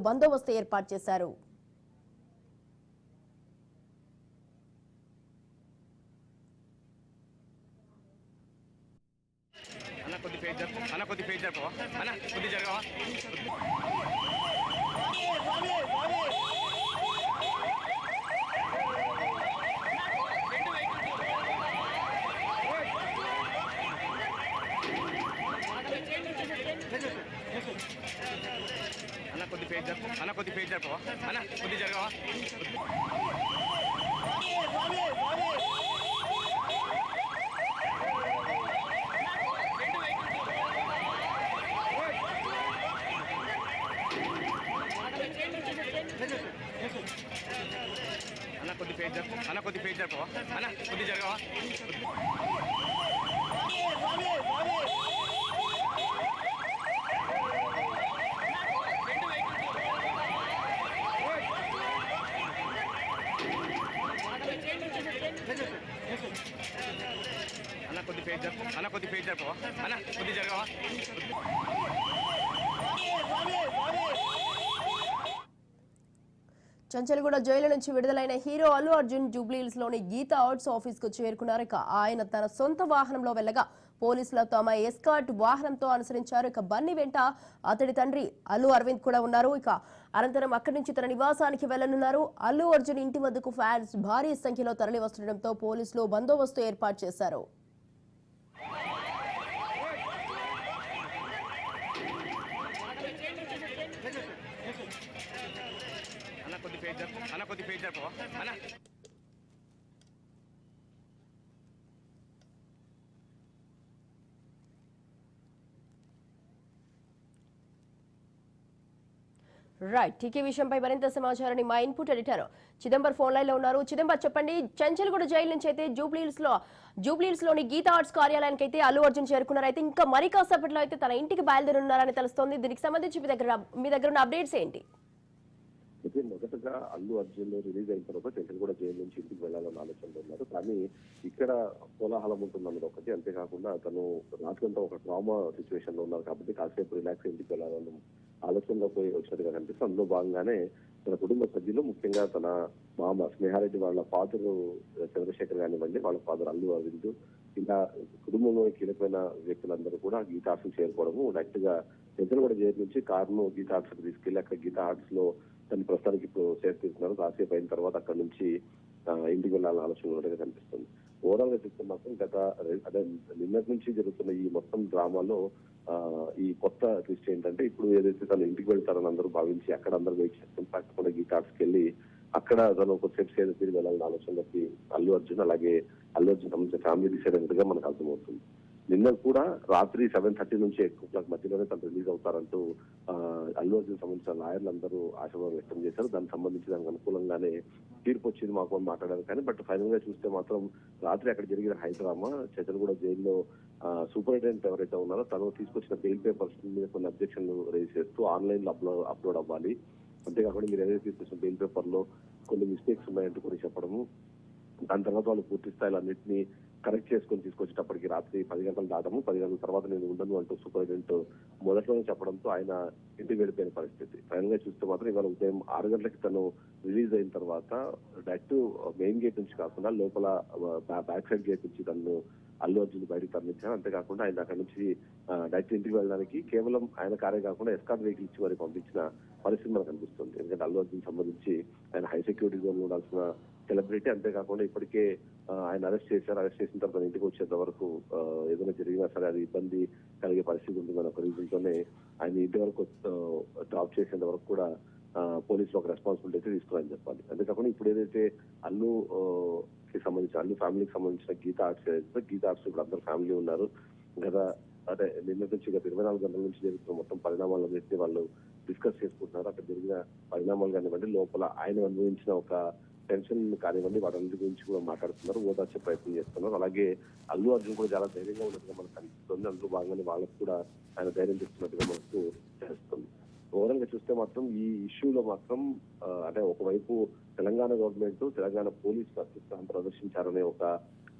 బందోబస్తు ఏర్పాటు చేశారు. చంచల్గూడ జైలు నుంచి విడుదలైన హీరో అల్లు అర్జున్ జూబ్లీహిల్స్ లోని గీతా ఆర్ట్స్ ఆఫీస్ కు చేరుకున్నారు. ఇక ఆయన తన సొంత వాహనంలో వెళ్లగా పోలీసులు తమ ఎస్కార్ట్ వాహనంతో అనుసరించారు. ఇక బన్నీ వెంట అతడి తండ్రి అల్లు అరవింద్ కూడా ఉన్నారు. ఇక అనంతరం అక్కడి నుంచి తన నివాసానికి వెళ్లనున్నారు. అల్లు అర్జున్ ఇంటి వద్దకు ఫ్యాన్స్ భారీ సంఖ్యలో తరలి వస్తుండటంతో పోలీసులు బందోబస్తు ఏర్పాటు చేశారు. రైట్, టీకే విషయంపై మరింత సమాచారాన్ని మా input editor Chidambar phone line లో ఉన్నారు. చిదంబర్ చెప్పండి, చంచల్గూడ జైలు నుంచి అయితే జూబ్లీహిల్స్ లోని గీతా ఆర్ట్స్ కార్యాలయానికి అయితే అల్లు అర్జున్ చేరుకున్నారు. అయితే ఇంకా మరి కాసేపట్లో అయితే తన ఇంటికి బయలుదేరున్నారని తెలుస్తోంది. దీనికి సంబంధించి మీ దగ్గర ఉన్న అప్డేట్స్ ఏంటి? అయితే మొదటగా అల్లు అర్జున్ రిలీజ్ అయిన తర్వాత చంచల్గూడ జైలు నుంచి ఇంటికి వెళ్లాలన్న ఆలోచనలో ఉన్నారు. కానీ ఇక్కడ కోలాహలం ఉంటుందన్నది ఒకటి, అంతేకాకుండా తను రాత్రంతా ఒక ట్రామా సిచ్యువేషన్ లో ఉన్నారు కాబట్టి కాసేపు రిలాక్స్ ఇంటికి వెళ్లాలని ఆలోచనలో పోయి వచ్చినట్టుగా కనిపిస్తుంది. అందులో భాగంగానే తన కుటుంబ సభ్యులు, ముఖ్యంగా తన మామ స్నేహారెడ్డి వాళ్ళ ఫాదర్ చంద్రశేఖర్ కానివ్వండి, వాళ్ళ ఫాదర్ అల్లు అరవింద్, ఇలా కుటుంబంలోని కీలకమైన వ్యక్తులందరూ కూడా గీతా ఆర్ట్స్ చేరుకోవడము, డైరెక్ట్ గా చంచల్గూడ జైలు నుంచి కారును గీతా ఆర్ట్స్ కి తీసుకెళ్లి అక్కడ గీతా ఆర్ట్స్ లో తన ప్రస్తుతానికి ఇప్పుడు చేరుతున్నారు. కాసేపు అయిన తర్వాత అక్కడ నుంచి ఇంటికి వెళ్ళాలని ఆలోచన ఉన్నట్టుగా కనిపిస్తుంది. ఓవరాల్ గా చూస్తే మాత్రం అదే నిన్నటి నుంచి జరుగుతున్న ఈ మొత్తం డ్రామాలో ఈ కొత్త ట్విస్ట్ ఏంటంటే, ఇప్పుడు ఏదైతే తను ఇంటికి వెళ్తారని అందరూ భావించి అక్కడ అందరూ వెయిట్ చేస్తాం, కాకుండా గీతా ఆర్ట్స్కి వెళ్ళి అక్కడ తను ఒక సేపు సేద తిరిగి వెళ్ళాలని ఆలోచనలోకి అల్లు అర్జున్, అలాగే అల్లు అర్జున్ సంబంధించిన ఫ్యామిలీ డిసైడ్ అయినట్టుగా మనకు అర్థమవుతుంది. నిన్న కూడా రాత్రి 7:30 నుంచి 8 మధ్యలోనే తను రిలీజ్ అవుతారంటూ అల్లు అర్జున్ సంబంధించిన లాయర్లందరూ ఆశాభావం వ్యక్తం చేశారు. దానికి సంబంధించి దానికి అనుకూలంగానే తీర్పు వచ్చింది మాకు అని మాట్లాడారు. కానీ బట్ ఫైనల్ గా చూస్తే మాత్రం రాత్రి అక్కడ జరిగిన హైదరామా చంచల్గూడ జైల్లో సూపరింటెండెంట్ ఎవరైతే ఉన్నారో తను తీసుకొచ్చిన బెయిల్ పేపర్స్ మీద కొన్ని అబ్జెక్షన్లు రేజ్ చేస్తూ ఆన్లైన్ లో అప్లోడ్ అవ్వాలి, అంతేకాకుండా మీరు ఏదైతే తీసుకొచ్చిన బెయిల్ పేపర్ లో కొన్ని మిస్టేక్స్ ఉన్నాయంటూ కూడా చెప్పడము, దాని తర్వాత వాళ్ళు పూర్తి స్థాయిలో అన్నింటినీ కరెక్ట్ చేసుకొని తీసుకొచ్చేటప్పటికి రాత్రి 10 గంటలు దాటము, 10 గంటల తర్వాత నేను ఉండను అంటూ సూపరింటెండెంట్ మొదట్లోనే చెప్పడంతో ఆయన ఇంటికి వెళ్ళిపోయిన పరిస్థితి. ఫైనల్ గా చూస్తే మాత్రం ఇవాళ ఉదయం 6 గంటలకి తను రిలీజ్ అయిన తర్వాత డైరెక్ట్ మెయిన్ గేట్ నుంచి కాకుండా లోపల బ్యాక్ సైడ్ గేట్ నుంచి తను అల్లు అర్జున్ బయటకు తరలించారు. అంతేకాకుండా ఆయన అక్కడ నుంచి డైరెక్ట్ ఇంటికి వెళ్ళడానికి కేవలం ఆయన కారే కాకుండా ఎస్కార్ట్ వెహికల్ ఇచ్చి వారికి పంపించిన పరిస్థితి మనకు కనిపిస్తుంది. ఎందుకంటే అల్లు అర్జున్ సంబంధించి ఆయన హై సెక్యూరిటీ జోన్ ఉండాల్సిన సెలబ్రిటీ, అంతేకాకుండా ఇప్పటికే ఆయన అరెస్ట్ చేశారు. అరెస్ట్ చేసిన తర్వాత ఇంటికి వచ్చేంత వరకు ఏదైనా జరిగినా సరే అది ఇబ్బంది కలిగే పరిస్థితి ఉంటుందని ఒక రీజన్ తోనే ఆయన ఇంటి వరకు డ్రాప్ చేసేంత వరకు కూడా పోలీసులు ఒక రెస్పాన్సిబిలిటీ అయితే తీసుకోవాలని చెప్పాలి. అంతేకాకుండా ఇప్పుడు ఏదైతే అల్లు ఫ్యామిలీకి సంబంధించిన గీతా ఆర్ట్స్ గీతా ఆర్ట్స్ ఇప్పుడు అందరు ఫ్యామిలీ ఉన్నారు. అదే నిన్న నుంచి గత 24 గంటల నుంచి జరుగుతున్న మొత్తం పరిణామాలన్నింటినీ వాళ్ళు డిస్కస్ చేసుకుంటున్నారు. అక్కడ జరిగిన పరిణామాలు కానివ్వండి, లోపల ఆయన అనుభవించిన ఒక టెన్షన్ కానివ్వండి, వాటన్నిటి గురించి కూడా మాట్లాడుతున్నారు, ఓదార్చే ప్రయత్నం చేస్తున్నారు. అలాగే అల్లు అర్జున్ కూడా చాలా ధైర్యంగా ఉన్నట్టుగా మనకు కనిపిస్తుంది. అందులో భాగంగానే వాళ్ళకు కూడా ఆయన ధైర్యం తెస్తున్నట్టుగా మనకు తెలుస్తుంది. ఓవరాల్ గా చూస్తే మాత్రం ఈ ఇష్యూలో మాత్రం అంటే ఒకవైపు తెలంగాణ గవర్నమెంట్, తెలంగాణ పోలీసులు అత్యుత్సాహం ప్రదర్శించారనే ఒక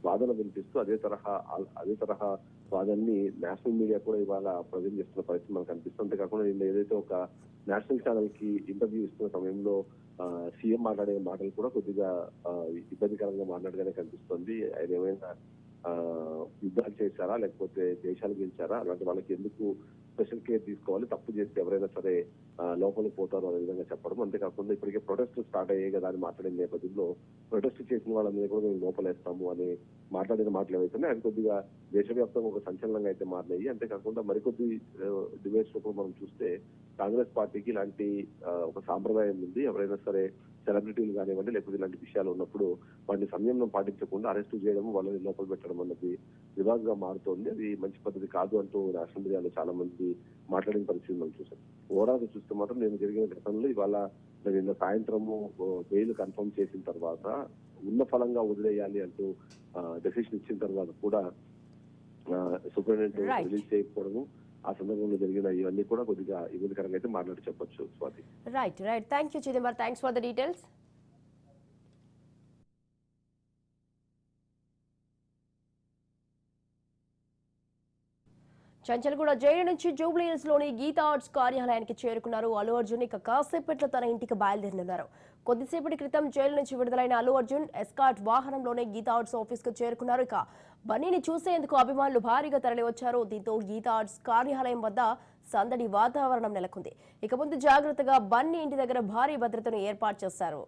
వాదన వినిపిస్తూ అదే తరహా సో అదన్నీ నేషనల్ మీడియా కూడా ఇవాళ ప్రజెంట్ చేస్తున్న పరిస్థితి మనకు కనిపిస్తుంది. అంతేకాకుండా నిన్న ఏదైతే ఒక నేషనల్ ఛానల్ కి ఇంటర్వ్యూ ఇస్తున్న సమయంలో సీఎం మాట్లాడే మాటలు కూడా కొద్దిగా ఇబ్బందికరంగా మాట్లాడగానే కనిపిస్తుంది. ఆయన ఏమైనా యుద్ధాలు చేశారా, లేకపోతే దేశాలు గెలిచారా, అలాంటి వాళ్ళకి ఎందుకు స్పెషల్ కేర్ తీసుకోవాలి, తప్పు చేస్తే ఎవరైనా సరే లోపలికి పోతారు అనే విధంగా చెప్పడం. అంతేకాకుండా ఇప్పటికే ప్రొటెస్ట్ స్టార్ట్ అయ్యాయి కదా అని మాట్లాడిన నేపథ్యంలో ప్రొటెస్ట్ చేసిన వాళ్ళ మీద కూడా మేము లోపలేస్తాము అని మాట్లాడిన మాటలు ఏవైతున్నాయి అది కొద్దిగా దేశవ్యాప్తంగా ఒక సంచలనంగా అయితే మారినాయి. అంతేకాకుండా మరికొద్ది డిబేట్స్ లో కూడా మనం చూస్తే కాంగ్రెస్ పార్టీకి ఇలాంటి ఒక సాంప్రదాయం ఉంది. ఎవరైనా సరే సెలబ్రిటీలు కానివ్వండి, లేకపోతే ఇలాంటి విషయాలు ఉన్నప్పుడు వాటిని సంయమనం పాటించకుండా అరెస్టు చేయడం, వాళ్ళని లోపల పెట్టడం అన్నది వివాదంగా మారుతోంది. అది మంచి పద్ధతి కాదు అంటూ నేషనల్ మీడియాలో చాలా మంది మాట్లాడిన పరిస్థితి మనం చూసాం. ఓవరాల్ గా చూస్తే మాత్రం నేను జరిగిన ఘటనలో ఇవాళ నిన్న సాయంత్రము బెయిల్ కన్ఫర్మ్ చేసిన తర్వాత ఉన్న ఫలంగా వదిలేయాలి అంటూ డెసిషన్ ఇచ్చిన తర్వాత కూడా సూపరింటెండెంట్ రిలీజ్ చేయకపోవడము, ఆ సందర్భంలో జరిగిన ఇవన్నీ కూడా కొద్దిగా ఇబ్బందికరంగా అయితే మాట్లాడి చెప్పొచ్చు. Swathi. Right. Thank you Chidambar. Thanks for the details. Chanchalguda jail నుంచి జూబ్లీ హిల్స్ లోని గీతా ఆర్ట్స్ కార్యాలయానికి చేరుకున్నారు అల్లు అర్జున్. ఇక కాసేపట్లో తన ఇంటికి బయలుదేరనున్నారు. కొద్దిసేపటి క్రితం జైలు నుంచి విడుదలైన అల్లు అర్జున్ ఎస్కార్ట్ వాహనంలోనే గీతా ఆర్ట్స్ ఆఫీస్ కు చేరుకున్నారు. ఇక బన్నీని చూసేందుకు అభిమానులు భారీగా తరలివచ్చారు. దీంతో గీతా ఆర్ట్స్ కార్యాలయం వద్ద సందడి వాతావరణం నెలకొంది. ఇక ముందు జాగ్రత్తగా బన్నీ ఇంటి దగ్గర భారీ భద్రతను ఏర్పాటు చేశారు.